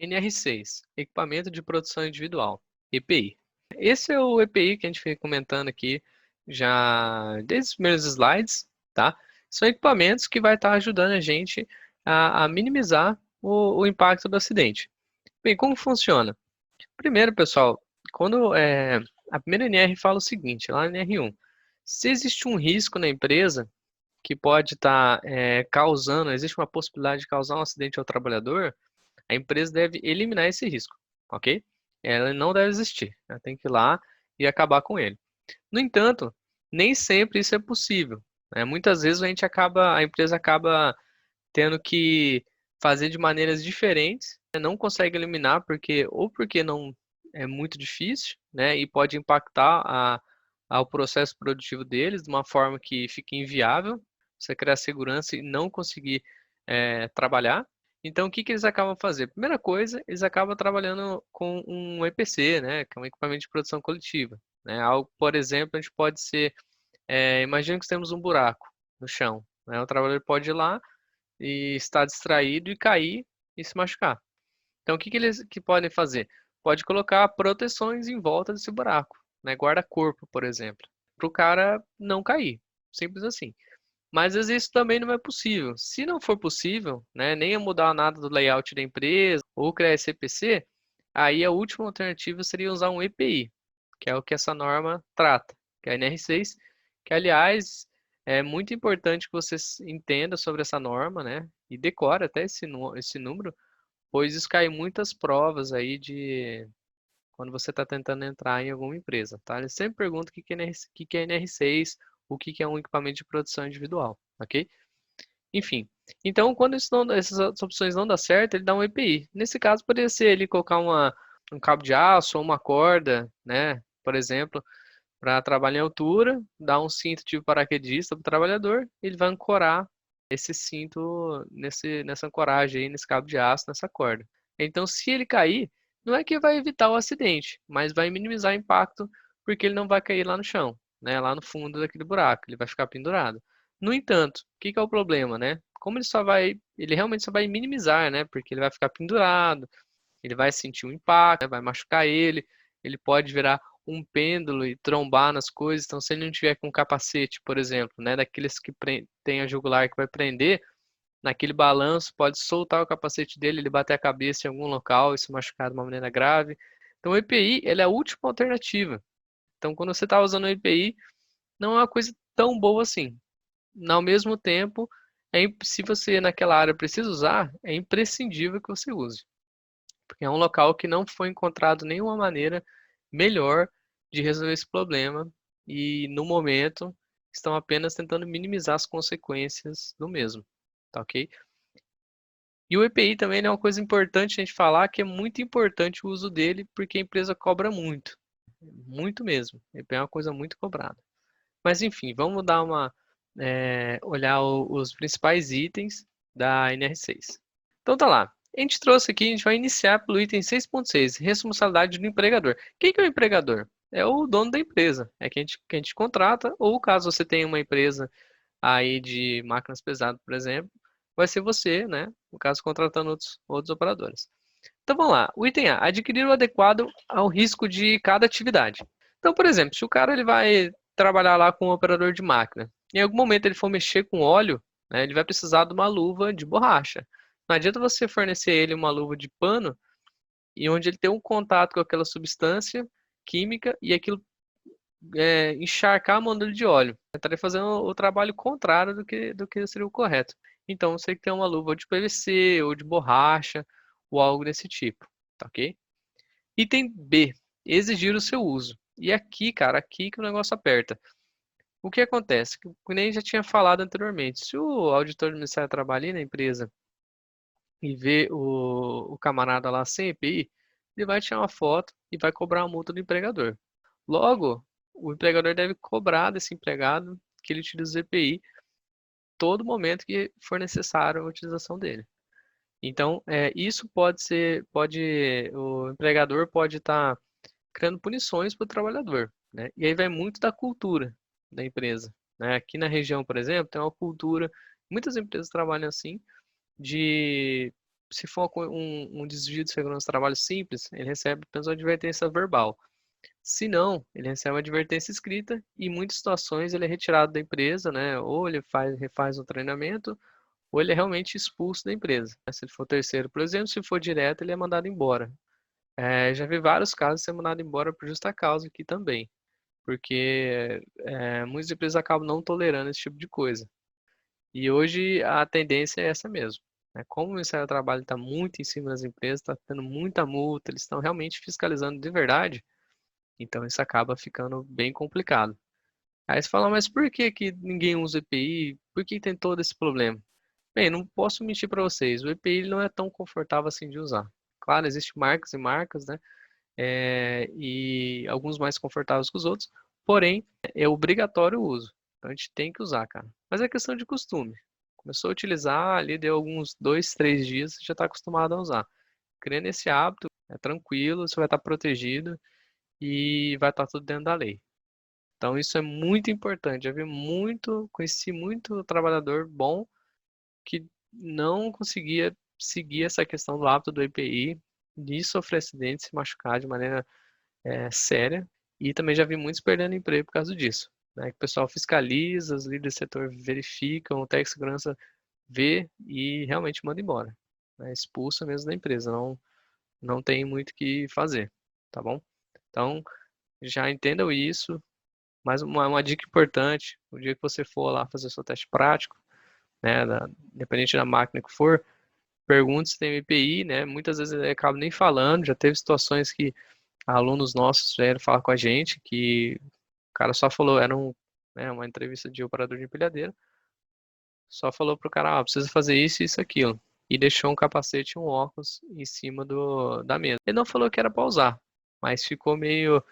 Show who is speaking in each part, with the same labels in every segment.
Speaker 1: NR6, Equipamento de Produção Individual, EPI. Esse é o EPI que a gente vem comentando aqui já desde os primeiros slides, tá? São equipamentos que vai estar ajudando a gente a minimizar o impacto do acidente. Bem, como funciona? Primeiro, pessoal, quando a primeira NR fala o seguinte, lá na NR1, se existe um risco na empresa que pode estar causando, existe uma possibilidade de causar um acidente ao trabalhador, a empresa deve eliminar esse risco, ok? Ela não deve existir, ela tem que ir lá e acabar com ele. No entanto, nem sempre isso é possível, né? Muitas vezes a empresa acaba tendo que fazer de maneiras diferentes, né? Não consegue eliminar porque não é muito difícil, né? E pode impactar ao processo produtivo deles de uma forma que fique inviável, você criar segurança e não conseguir trabalhar. Então, o que que eles acabam fazendo? Primeira coisa, eles acabam trabalhando com um EPC, né? Que é um equipamento de produção coletiva, né? Algo, por exemplo, a gente pode ser, imagina que temos um buraco no chão, né? O trabalhador pode ir lá e estar distraído e cair e se machucar. Então, o que que eles que podem fazer? Pode colocar proteções em volta desse buraco, né? Guarda-corpo, por exemplo, para o cara não cair. Simples assim. Mas às vezes isso também não é possível. Se não for possível, né, nem mudar nada do layout da empresa ou criar esse EPC, aí a última alternativa seria usar um EPI, que é o que essa norma trata, que é a NR6, que aliás é muito importante que você entenda sobre essa norma, né, e decore até esse número, pois isso cai em muitas provas aí de quando você está tentando entrar em alguma empresa, tá? Ele sempre pergunta o que que é NR6, o que que é um equipamento de produção individual, ok? Enfim, então quando essas opções não dão certo, ele dá um EPI. Nesse caso, poderia ser ele colocar um cabo de aço ou uma corda, né? Por exemplo, para trabalhar em altura, dar um cinto de paraquedista para o trabalhador, ele vai ancorar esse cinto nessa ancoragem aí, nesse cabo de aço, nessa corda. Então, se ele cair, não é que vai evitar o acidente, mas vai minimizar o impacto, porque ele não vai cair lá no chão, né? Lá no fundo daquele buraco, ele vai ficar pendurado. No entanto, o que que é o problema, né? Como ele realmente só vai minimizar, né? Porque ele vai ficar pendurado, ele vai sentir um impacto, né? Vai machucar ele pode virar um pêndulo e trombar nas coisas. Então, se ele não tiver com capacete, por exemplo, né? Daqueles que tem a jugular que vai prender, naquele balanço, pode soltar o capacete dele, ele bater a cabeça em algum local e se machucar de uma maneira grave. Então, o EPI, ele é a última alternativa. Então, quando você está usando o EPI, não é uma coisa tão boa assim. Ao mesmo tempo, se você naquela área precisa usar, é imprescindível que você use. Porque é um local que não foi encontrado nenhuma maneira melhor de resolver esse problema e, no momento, estão apenas tentando minimizar as consequências do mesmo. Tá ok? E o EPI também é uma coisa importante a gente falar, que é muito importante o uso dele, porque a empresa cobra muito. Muito mesmo. O EPI é uma coisa muito cobrada. Mas enfim, vamos olhar os principais itens da NR6. Então tá lá. A gente trouxe aqui, a gente vai iniciar pelo item 6.6, responsabilidade do empregador. Quem que é o empregador? É o dono da empresa. É que a gente contrata, ou caso você tenha uma empresa aí de máquinas pesadas, por exemplo, vai ser você, né? No caso, contratando outros operadores. Então vamos lá. O item A, adquirir o adequado ao risco de cada atividade. Então, por exemplo, se o cara ele vai trabalhar lá com um operador de máquina, em algum momento ele for mexer com óleo, né, ele vai precisar de uma luva de borracha. Não adianta você fornecer ele uma luva de pano e onde ele tem um contato com aquela substância química e aquilo encharcar a mão dele de óleo. Eu estaria fazendo o trabalho contrário do que seria o correto. Então você tem que ter uma luva de PVC ou de borracha ou algo desse tipo, tá ok? Item B, exigir o seu uso. E aqui, cara, aqui que o negócio aperta. O que acontece? Que nem já tinha falado anteriormente. Se o auditor do Ministério do Trabalho ali na empresa e vê o camarada lá sem EPI, ele vai tirar uma foto e vai cobrar uma multa do empregador. Logo, o empregador deve cobrar desse empregado que ele utilize o EPI todo momento que for necessário a utilização dele. Então, isso o empregador pode estar criando punições para o trabalhador, né? E aí vai muito da cultura da empresa, né? Aqui na região, por exemplo, tem uma cultura, muitas empresas trabalham assim, de se for um desvio de segurança do trabalho simples, ele recebe apenas uma advertência verbal. Se não, ele recebe uma advertência escrita e em muitas situações ele é retirado da empresa, né? Ou ele refaz um treinamento, ou ele é realmente expulso da empresa. Se ele for terceiro, por exemplo, se for direto, ele é mandado embora. Já vi vários casos de ser mandado embora por justa causa aqui também, porque muitas empresas acabam não tolerando esse tipo de coisa. E hoje a tendência é essa mesmo, né? Como o Ministério do Trabalho está muito em cima das empresas, está tendo muita multa, eles estão realmente fiscalizando de verdade, então isso acaba ficando bem complicado. Aí você fala, mas por que que ninguém usa EPI? Por que tem todo esse problema? Bem, não posso mentir para vocês, o EPI não é tão confortável assim de usar. Claro, existem marcas e marcas, né? E alguns mais confortáveis que os outros, porém, é obrigatório o uso. Então a gente tem que usar, cara. Mas é questão de costume. Começou a utilizar, ali deu alguns 2, 3 dias, você já está acostumado a usar. Criando esse hábito, é tranquilo, você vai estar protegido e vai estar tudo dentro da lei. Então isso é muito importante. Já vi muito, conheci muito trabalhador bom que não conseguia seguir essa questão do hábito do EPI, de sofrer acidente, se machucar de maneira séria. E também já vi muitos perdendo emprego por causa disso, né? Que o pessoal fiscaliza, os líderes do setor verificam, o técnico de segurança vê e realmente manda embora, né? Expulsa mesmo da empresa, não tem muito o que fazer, tá bom? Então, já entendam isso. Mais uma dica importante, o dia que você for lá fazer o seu teste prático, né, independente da máquina que for, pergunte se tem EPI, né? Muitas vezes ele acaba nem falando, já teve situações que alunos nossos vieram falar com a gente que o cara só falou, era uma entrevista de operador de empilhadeira, só falou pro cara, precisa fazer isso, isso, aquilo. E deixou um capacete e um óculos em cima da mesa. Ele não falou que era para usar, mas ficou meio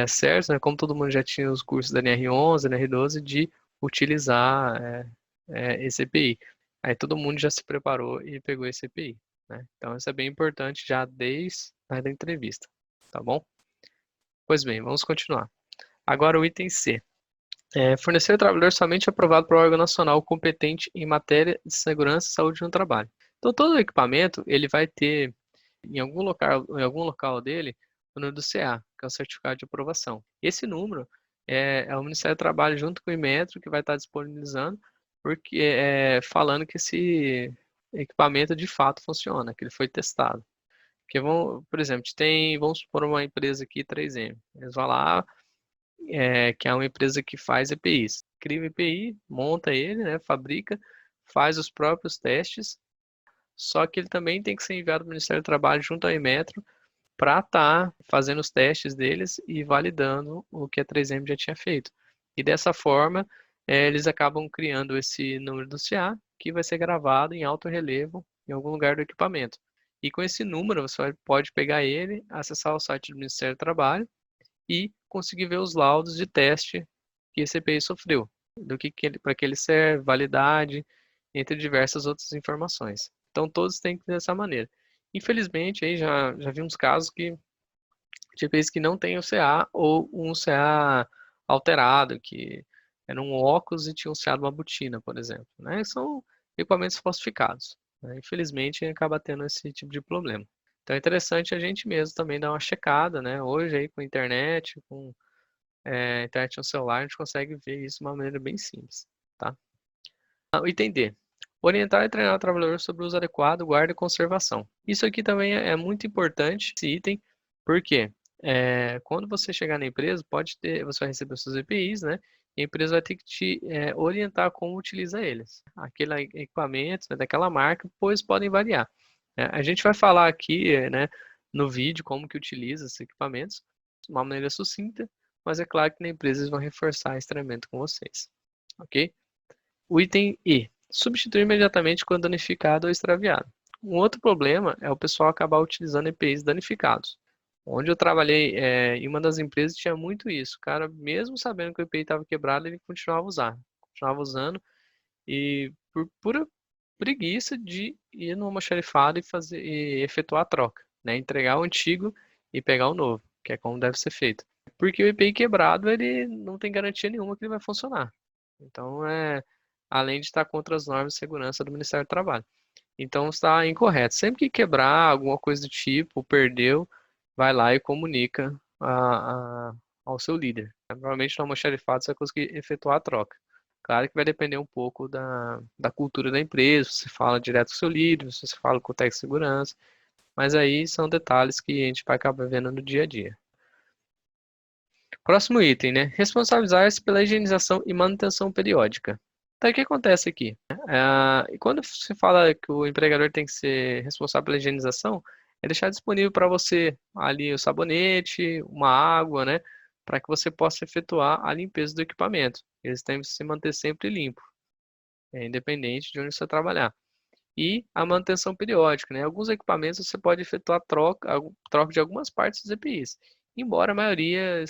Speaker 1: certo, né? Como todo mundo já tinha os cursos da NR11, NR12, de utilizar esse EPI. Aí todo mundo já se preparou e pegou esse EPI, né? Então isso é bem importante já desde a entrevista, tá bom? Pois bem, vamos continuar. Agora o item C. Fornecer ao trabalhador somente aprovado por órgão nacional competente em matéria de segurança e saúde no trabalho. Então, todo o equipamento, ele vai ter, em algum local dele, o número do CA, que é o certificado de aprovação. Esse número é o Ministério do Trabalho junto com o Inmetro que vai estar disponibilizando, porque falando que esse equipamento de fato funciona, que ele foi testado. Porque por exemplo, vamos supor uma empresa aqui, 3M. Eles vão lá, que é uma empresa que faz EPIs. Cria o EPI, monta ele, né, fabrica, faz os próprios testes, só que ele também tem que ser enviado para o Ministério do Trabalho junto ao Inmetro para estar fazendo os testes deles e validando o que a 3M já tinha feito. E dessa forma, eles acabam criando esse número do CA, que vai ser gravado em alto relevo em algum lugar do equipamento. E com esse número, você pode pegar ele, acessar o site do Ministério do Trabalho e conseguir ver os laudos de teste que esse EPI sofreu, para que ele serve, validade, entre diversas outras informações. Então todos têm que ter dessa maneira. Infelizmente, aí já vi uns casos de EPIs que não tem o CA ou um CA alterado, que era um óculos e tinha um CA de uma botina, por exemplo, né? São equipamentos falsificados, né? Infelizmente, acaba tendo esse tipo de problema. Então é interessante a gente mesmo também dar uma checada, né? Hoje aí com a internet, com internet no celular, a gente consegue ver isso de uma maneira bem simples, tá? O item D. Orientar e treinar o trabalhador sobre o uso adequado, guarda e conservação. Isso aqui também é muito importante, esse item, porque quando você chegar na empresa, você vai receber os seus EPIs, né? E a empresa vai ter que te orientar como utiliza eles. Aquele equipamento, né, daquela marca, pois podem variar. A gente vai falar aqui, né, no vídeo como que utiliza esses equipamentos, de uma maneira sucinta, mas é claro que na empresa eles vão reforçar esse treinamento com vocês, ok? O item E. Substituir imediatamente quando danificado ou extraviado. Um outro problema é o pessoal acabar utilizando EPIs danificados. Onde eu trabalhei em uma das empresas tinha muito isso. O cara, mesmo sabendo que o EPI estava quebrado, ele continuava usando e por pura preguiça de ir no almoxarifado e efetuar a troca, né? Entregar o antigo e pegar o novo, que é como deve ser feito. Porque o EPI quebrado, ele não tem garantia nenhuma que ele vai funcionar. Então, além de estar contra as normas de segurança do Ministério do Trabalho. Então está incorreto. Sempre que quebrar alguma coisa do tipo, perdeu, vai lá e comunica ao seu líder. Provavelmente no almoxarifado você vai conseguir efetuar a troca. Claro que vai depender um pouco da cultura da empresa, se você fala direto com o seu líder, se você fala com o técnico de segurança, mas aí são detalhes que a gente vai acabar vendo no dia a dia. Próximo item, né? Responsabilizar-se pela higienização e manutenção periódica. Então, o que acontece aqui? E quando se fala que o empregador tem que ser responsável pela higienização, é deixar disponível para você ali o sabonete, uma água, né? Para que você possa efetuar a limpeza do equipamento. Eles têm que se manter sempre limpo, independente de onde você trabalhar. E a manutenção periódica, né? Alguns equipamentos você pode efetuar troca de algumas partes dos EPIs. Embora a maioria,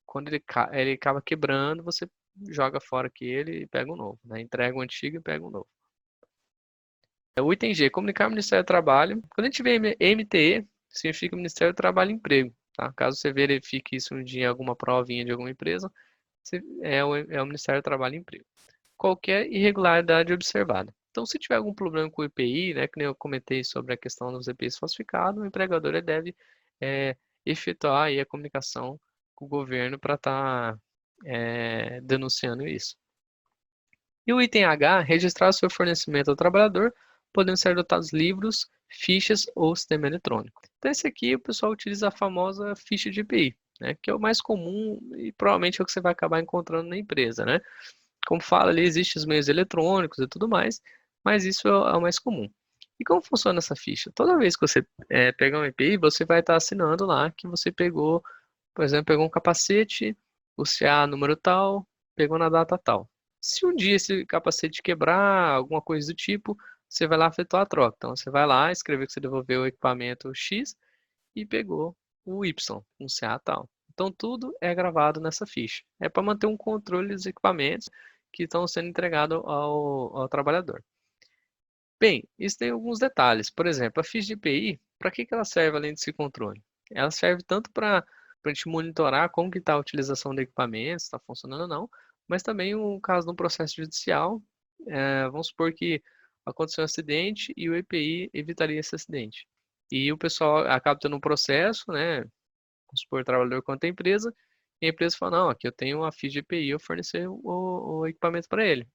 Speaker 1: quando ele acaba quebrando, você joga fora aquele e pega um novo, né? Entrega o antigo e pega um novo. O item G, comunicar ao Ministério do Trabalho. Quando a gente vê MTE, significa Ministério do Trabalho e Emprego, tá? Caso você verifique isso um dia em alguma provinha de alguma empresa, é o Ministério do Trabalho e Emprego. Qualquer irregularidade observada. Então, se tiver algum problema com o EPI, né, que nem eu comentei sobre a questão dos EPIs falsificados, o empregador ele deve efetuar aí a comunicação com o governo para estar denunciando isso. E o item H, registrar o seu fornecimento ao trabalhador, podendo ser adotados livros, fichas ou sistema eletrônico. Então, esse aqui o pessoal utiliza a famosa ficha de EPI, né, que é o mais comum e provavelmente é o que você vai acabar encontrando na empresa, né? Como fala ali, existem os meios eletrônicos e tudo mais, mas isso é o mais comum. E como funciona essa ficha? Toda vez que você pegar um EPI, você vai estar assinando lá que você pegou, por exemplo, pegou um capacete, o CA número tal, pegou na data tal. Se um dia esse capacete quebrar, alguma coisa do tipo, você vai lá efetuar a troca. Então você vai lá, escrever que você devolveu o equipamento X e pegou o Y, um CA tal. Então tudo é gravado nessa ficha. É para manter um controle dos equipamentos que estão sendo entregados ao trabalhador. Bem, isso tem alguns detalhes. Por exemplo, a ficha de EPI, para que ela serve além desse controle? Ela serve tanto para a gente monitorar como que está a utilização do equipamento, se está funcionando ou não, mas também o caso de um processo judicial, vamos supor que aconteceu um acidente e o EPI evitaria esse acidente. E o pessoal acaba tendo um processo, né? Vamos supor, o trabalhador contra a empresa, e a empresa fala, não, aqui eu tenho uma ficha de EPI, eu fornecer o equipamento para ele.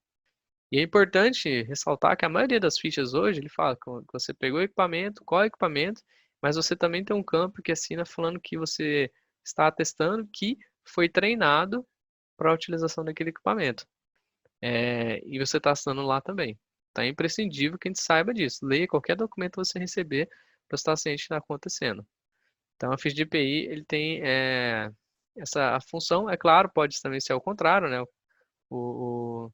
Speaker 1: E é importante ressaltar que a maioria das fichas hoje, ele fala que você pegou o equipamento, qual é o equipamento, mas você também tem um campo que assina falando que você está atestando que foi treinado para a utilização daquele equipamento. E você está assinando lá também. Então é imprescindível que a gente saiba disso. Leia qualquer documento que você receber para estar ciente do que está acontecendo. Então, a ficha de EPI, ele tem essa função. É claro, pode também ser ao contrário, né? O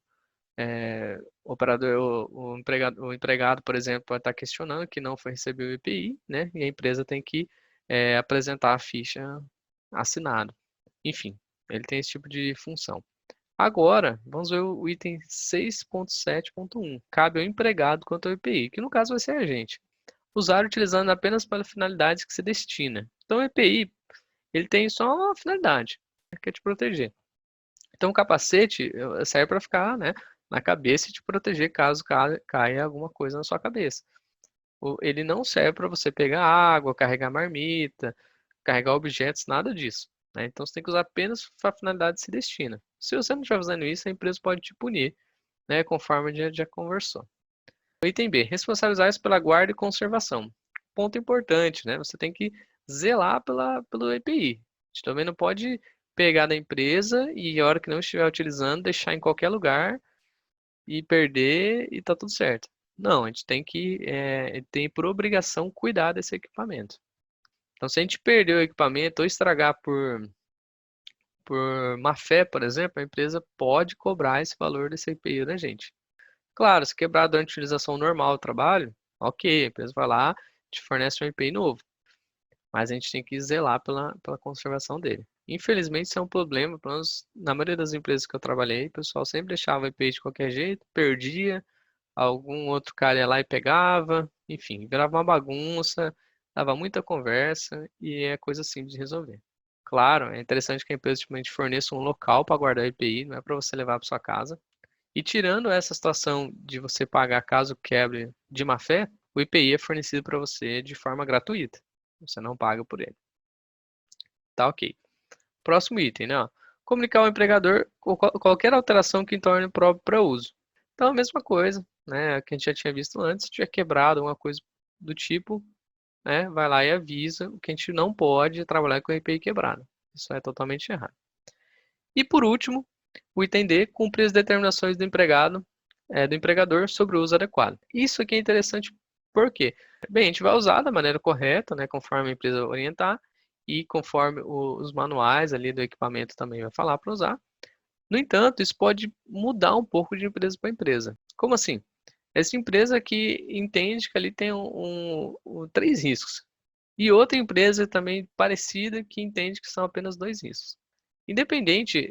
Speaker 1: operador, o empregado, por exemplo, pode estar questionando que não foi receber o EPI, né? E a empresa tem que apresentar a ficha assinada. Enfim, ele tem esse tipo de função. Agora, vamos ver o item 6.7.1. Cabe ao empregado quanto ao EPI, que no caso vai ser a gente. Usar utilizando apenas para finalidades que se destina. Então, o EPI, ele tem só uma finalidade, que é te proteger. Então, o capacete serve para ficar, né, na cabeça e te proteger caso caia alguma coisa na sua cabeça. Ele não serve para você pegar água, carregar marmita, carregar objetos, nada disso, né? Então, você tem que usar apenas para a finalidade que se destina. Se você não estiver fazendo isso, a empresa pode te punir, né, conforme a gente já conversou. O item B, responsabilizar-se pela guarda e conservação. Ponto importante, né? Você tem que zelar pelo EPI. A gente também não pode pegar da empresa e a hora que não estiver utilizando, deixar em qualquer lugar e perder e tá tudo certo. Não, a gente tem por obrigação cuidar desse equipamento. Então, se a gente perder o equipamento ou estragar por má fé, por exemplo, a empresa pode cobrar esse valor desse EPI da gente. Claro, se quebrar durante a utilização normal do trabalho, ok, a empresa vai lá, te fornece um EPI novo. Mas a gente tem que zelar pela conservação dele. Infelizmente, isso é um problema, pelo menos na maioria das empresas que eu trabalhei, o pessoal sempre deixava o EPI de qualquer jeito, perdia, algum outro cara ia lá e pegava, enfim, virava uma bagunça, dava muita conversa e é coisa simples de resolver. Claro, é interessante que a empresa tipo, forneça um local para guardar o EPI, não é para você levar para sua casa. E tirando essa situação de você pagar caso quebre de má fé, o IPI é fornecido para você de forma gratuita. Você não paga por ele. Tá ok. Próximo item, né? Ó. Comunicar ao empregador qualquer alteração que torne próprio para uso. Então, a mesma coisa, né? Que a gente já tinha visto antes. Se tiver quebrado alguma coisa do tipo, né? Vai lá e avisa que a gente não pode trabalhar com EPI quebrado. Isso é totalmente errado. E por último, o item D, cumprir as determinações do empregado, do empregador sobre o uso adequado. Isso aqui é interessante por quê? Bem, a gente vai usar da maneira correta, né, conforme a empresa orientar e conforme os manuais ali do equipamento também vai falar para usar. No entanto, isso pode mudar um pouco de empresa para empresa. Como assim? Essa empresa que entende que ali tem três riscos. E outra empresa também parecida que entende que são apenas dois riscos. Independente,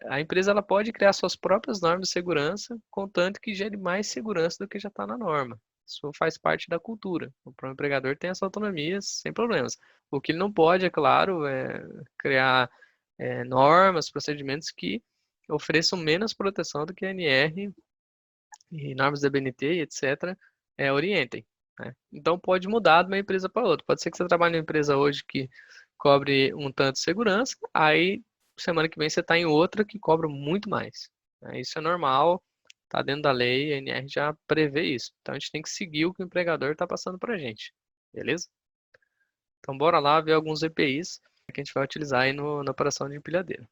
Speaker 1: a empresa ela pode criar suas próprias normas de segurança, contanto que gere mais segurança do que já está na norma. Isso faz parte da cultura. O próprio empregador tem essa autonomia sem problemas. O que ele não pode, é claro, é criar normas, procedimentos que ofereçam menos proteção do que a NR e normas da BNT, etc., orientem. Né? Então pode mudar de uma empresa para outra. Pode ser que você trabalhe numa empresa hoje que cobre um tanto de segurança, aí semana que vem você está em outra que cobra muito mais. Né? Isso é normal, está dentro da lei, a NR já prevê isso. Então a gente tem que seguir o que o empregador está passando para a gente. Beleza? Então bora lá ver alguns EPIs que a gente vai utilizar aí na operação de empilhadeira.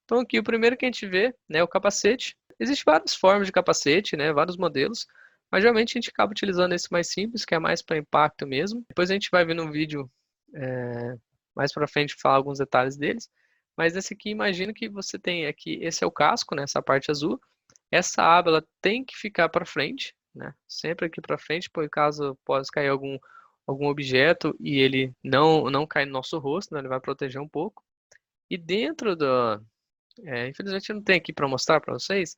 Speaker 1: Então aqui o primeiro que a gente vê é o capacete. Existem várias formas de capacete, né, vários modelos, mas geralmente a gente acaba utilizando esse mais simples, que é mais para impacto mesmo. Depois a gente vai ver no vídeo mais para frente falar alguns detalhes deles. Mas esse aqui, imagina que você tem aqui, esse é o casco, né, essa parte azul. Essa aba ela tem que ficar para frente, né, sempre aqui para frente, por caso possa cair algum objeto e ele não cair no nosso rosto, né, ele vai proteger um pouco. E dentro infelizmente não tem aqui para mostrar para vocês,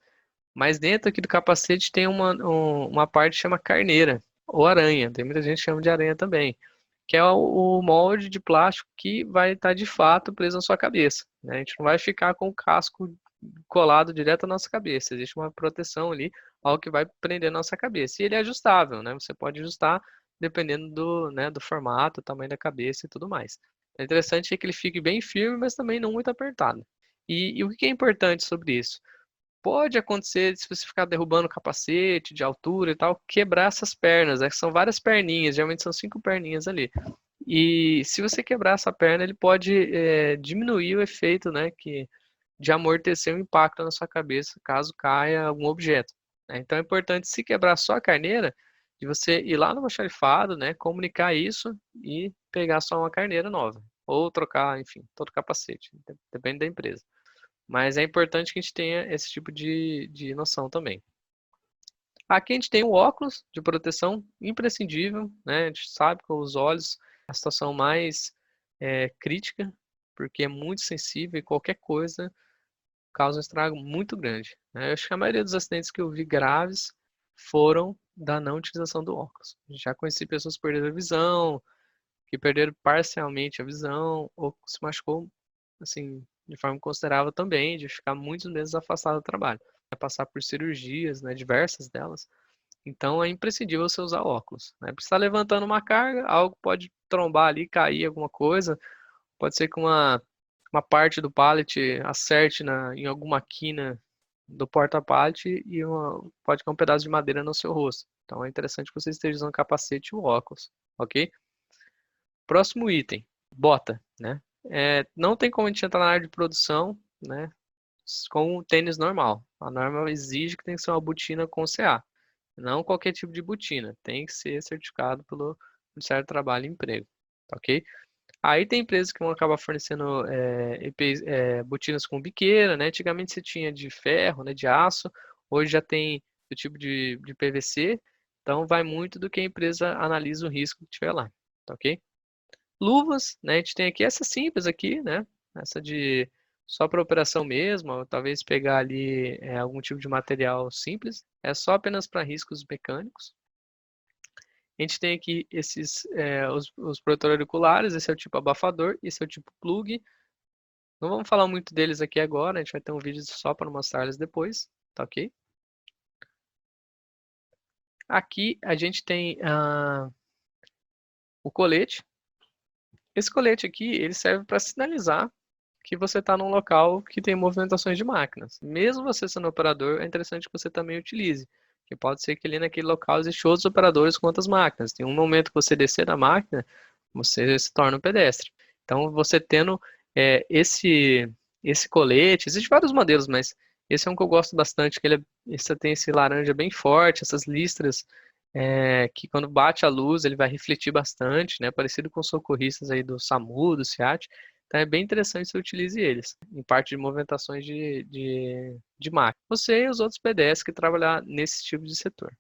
Speaker 1: mas dentro aqui do capacete tem uma parte que chama carneira, ou aranha, tem muita gente que chama de aranha também, que é o molde de plástico que vai estar de fato preso na sua cabeça. Né? A gente não vai ficar com o casco colado direto na nossa cabeça, existe uma proteção ali, algo que vai prender na nossa cabeça. E ele é ajustável, né? Você pode ajustar dependendo do formato, tamanho da cabeça e tudo mais. É interessante que ele fique bem firme, mas também não muito apertado. E o que é importante sobre isso? Pode acontecer, se você ficar derrubando o capacete de altura e tal, quebrar essas pernas, né? Que são várias perninhas, geralmente são 5 perninhas ali. E se você quebrar essa perna, ele pode diminuir o efeito, né, de amortecer o impacto na sua cabeça, caso caia algum objeto. Né? Então é importante, se quebrar só a carneira, de você ir lá no almoxarifado, né, comunicar isso e pegar só uma carneira nova. Ou trocar, enfim, todo o capacete, depende da empresa. Mas é importante que a gente tenha esse tipo de noção também. Aqui a gente tem o óculos de proteção imprescindível, né? A gente sabe que os olhos é a situação mais crítica, porque é muito sensível e qualquer coisa causa um estrago muito grande. Né? Eu acho que a maioria dos acidentes que eu vi graves foram da não utilização do óculos. Já conheci pessoas que perderam a visão, que perderam parcialmente a visão, ou se machucou assim, de forma considerável também, de ficar muitos meses afastado do trabalho. É passar por cirurgias, né, diversas delas. Então é imprescindível você usar óculos. Né? Porque você está levantando uma carga, algo pode trombar ali, cair alguma coisa. Pode ser que uma parte do pallet acerte em alguma quina do porta-pallet e pode cair um pedaço de madeira no seu rosto. Então é interessante que você esteja usando capacete e o óculos, ok? Próximo item, bota, né? Não tem como a gente entrar na área de produção, né, com o tênis normal. A norma exige que tem que ser uma botina com CA. Não qualquer tipo de botina. Tem que ser certificado pelo Ministério do Trabalho e Emprego. Ok? Aí tem empresas que vão acabar fornecendo botinas com biqueira, né? Antigamente você tinha de ferro, né, de aço. Hoje já tem do tipo de PVC. Então vai muito do que a empresa analisa o risco que tiver lá. Tá ok? Luvas, né? A gente tem aqui essa simples aqui, né? Essa de só para operação mesmo, ou talvez pegar ali algum tipo de material simples. É só apenas para riscos mecânicos. A gente tem aqui os protetores auriculares, esse é o tipo abafador, esse é o tipo plug. Não vamos falar muito deles aqui agora, a gente vai ter um vídeo só para mostrar eles depois, tá ok? Aqui a gente tem o colete. Esse colete aqui, ele serve para sinalizar que você está num local que tem movimentações de máquinas. Mesmo você sendo operador, é interessante que você também utilize. Porque pode ser que ali naquele local existem outros operadores com outras máquinas. Tem um momento que você descer da máquina, você se torna um pedestre. Então, você tendo esse colete, existem vários modelos, mas esse é um que eu gosto bastante, que esse tem esse laranja bem forte, essas listras que quando bate a luz ele vai refletir bastante, né? Parecido com os socorristas aí do SAMU, do SEAT. Então é bem interessante você utilize eles em parte de movimentações de máquina. Você e os outros PDS que trabalhar nesse tipo de setor.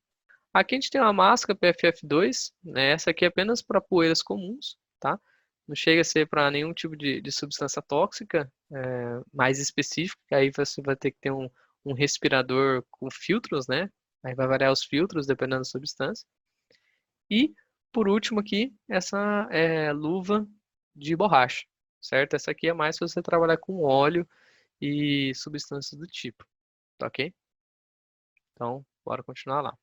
Speaker 1: Aqui a gente tem uma máscara PFF2, né? Essa aqui é apenas para poeiras comuns, tá? Não chega a ser para nenhum tipo de substância tóxica mais específica, aí você vai ter que ter um respirador com filtros, né? Aí vai variar os filtros dependendo da substância. E, por último aqui, essa luva de borracha, certo? Essa aqui é mais se você trabalhar com óleo e substâncias do tipo, tá ok? Então, bora continuar lá.